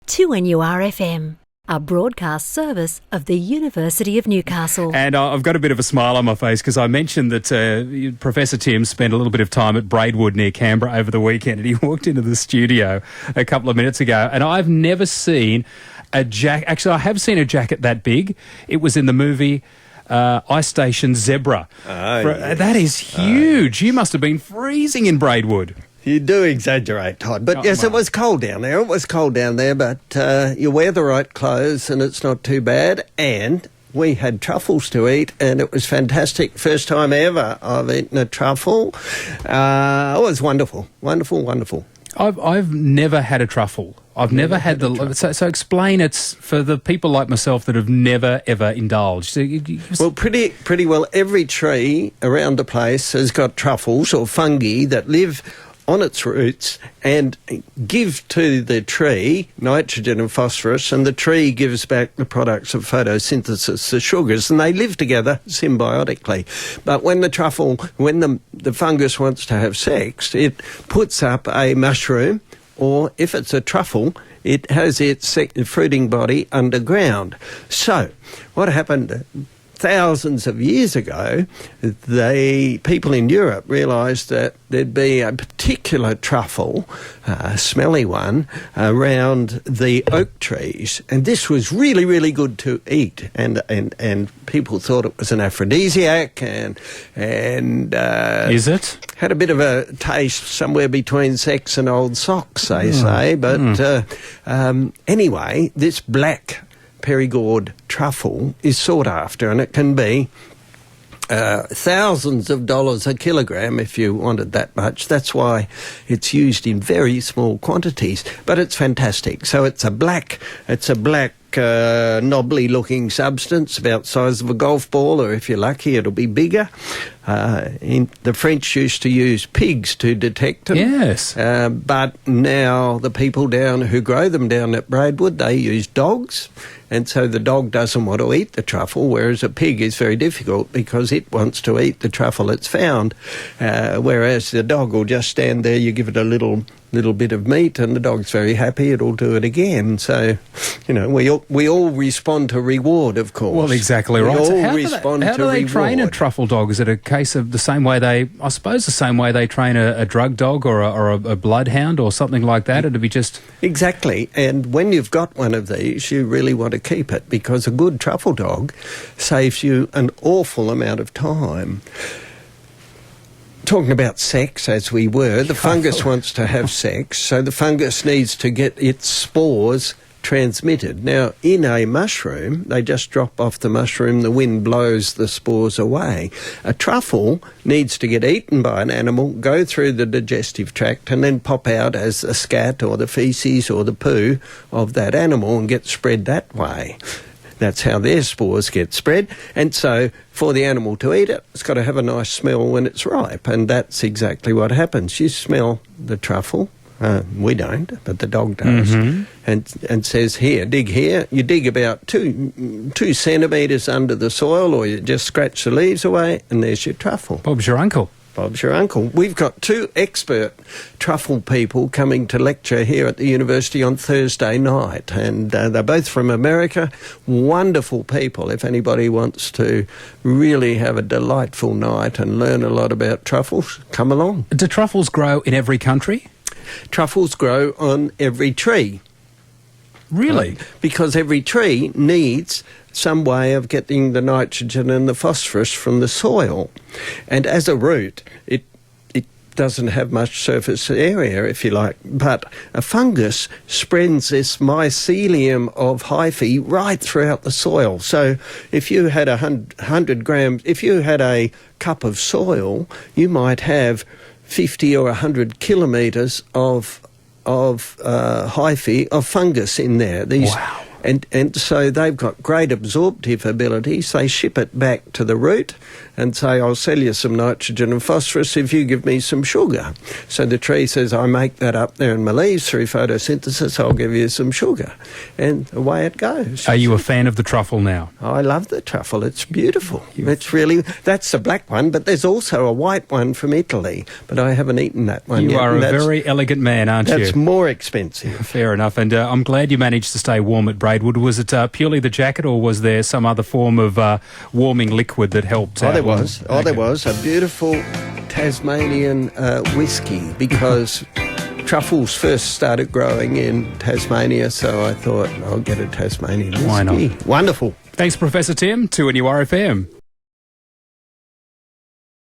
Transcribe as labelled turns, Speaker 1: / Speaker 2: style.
Speaker 1: 2NURFM, a broadcast service of the University of Newcastle.
Speaker 2: And I've got a bit of a smile on my face because I mentioned that Professor Tim spent a little bit of time at Braidwood near Canberra over the weekend, and he walked into the studio a couple of minutes ago, and I've never seen a jacket. Actually, I have seen a jacket that big. It was in the movie Ice Station Zebra.
Speaker 3: Yes.
Speaker 2: That is huge. You must have been freezing in Braidwood.
Speaker 3: You do exaggerate, Todd. But yes, it was cold down there. It was cold down there, but you wear the right clothes and it's not too bad. And we had truffles to eat, and it was fantastic. First time ever I've eaten a truffle. It was wonderful, wonderful, wonderful.
Speaker 2: I've never had a truffle. I've never had the... So explain it for the people like myself that have never, ever indulged.
Speaker 3: Well, pretty well every tree around the place has got truffles or fungi that live on its roots and give to the tree nitrogen and phosphorus, and the tree gives back the products of photosynthesis, the sugars, and they live together symbiotically. But when the fungus wants to have sex, it puts up a mushroom, or if it's a truffle, it has its fruiting body underground. So what happened thousands of years ago, people in Europe realised that there'd be a particular truffle, a smelly one, around the oak trees, and this was really, really good to eat. And people thought it was an aphrodisiac, and
Speaker 2: is it?
Speaker 3: Had a bit of a taste somewhere between sex and old socks, they say. But anyway, this black Perigord truffle is sought after, and it can be thousands of dollars a kilogram if you wanted that much. That's why it's used in very small quantities, but it's fantastic. So it's a black knobbly looking substance about the size of a golf ball, or if you're lucky it'll be bigger. The French used to use pigs to detect them.
Speaker 2: Yes.
Speaker 3: But now the people who grow them down at Braidwood, they use dogs, and so the dog doesn't want to eat the truffle, whereas a pig is very difficult because it wants to eat the truffle it's found, whereas the dog will just stand there, you give it a little bit of meat, and the dog's very happy, it'll do it again. So, we all respond to reward, of course.
Speaker 2: Well, exactly right.
Speaker 3: We all
Speaker 2: how
Speaker 3: respond to
Speaker 2: reward. How do they train a truffle dog? Is it a case of the same way they train a drug dog or a bloodhound or something like that? It'd be just...
Speaker 3: Exactly. And when you've got one of these, you really want to keep it, because a good truffle dog saves you an awful amount of time. Talking about sex, as we were, the fungus wants to have sex, so the fungus needs to get its spores transmitted. Now, in a mushroom, they just drop off the mushroom, the wind blows the spores away. A truffle needs to get eaten by an animal, go through the digestive tract, and then pop out as the scat or the faeces or the poo of that animal and get spread that way. That's how their spores get spread. And so for the animal to eat it, it's got to have a nice smell when it's ripe. And that's exactly what happens. You smell the truffle. We don't, but the dog does. And says, here. You dig about two centimetres under the soil, or you just scratch the leaves away, and there's your truffle.
Speaker 2: Bob's your uncle.
Speaker 3: Bob's your uncle. We've got two expert truffle people coming to lecture here at the university on Thursday night, and they're both from America. Wonderful people. If anybody wants to really have a delightful night and learn a lot about truffles, come along.
Speaker 2: Do truffles grow in every country?
Speaker 3: Truffles grow on every tree.
Speaker 2: Really?
Speaker 3: Because every tree needs some way of getting the nitrogen and the phosphorus from the soil. And as a root, it doesn't have much surface area, if you like, but a fungus spreads this mycelium of hyphae right throughout the soil. So if you had 100 grams, if you had a cup of soil, you might have 50 or 100 kilometres of hyphae of fungus in there. These
Speaker 2: wow.
Speaker 3: And so they've got great absorptive abilities. They ship it back to the root and say, I'll sell you some nitrogen and phosphorus if you give me some sugar. So the tree says, I make that up there in my leaves through photosynthesis, I'll give you some sugar. And away it goes.
Speaker 2: Are you a fan of the truffle now?
Speaker 3: I love the truffle. It's beautiful. That's the black one, but there's also a white one from Italy, but I haven't eaten that one yet.
Speaker 2: You are a very elegant man, aren't you?
Speaker 3: That's more expensive.
Speaker 2: Fair enough. And I'm glad you managed to stay warm at Braidwood. Was it purely the jacket, or was there some other form of warming liquid that helped?
Speaker 3: There was a beautiful Tasmanian whiskey, because truffles first started growing in Tasmania, so I thought I'll get a Tasmanian whiskey.
Speaker 2: Why not?
Speaker 3: Wonderful.
Speaker 2: Thanks, Professor Tim, to a new RFM.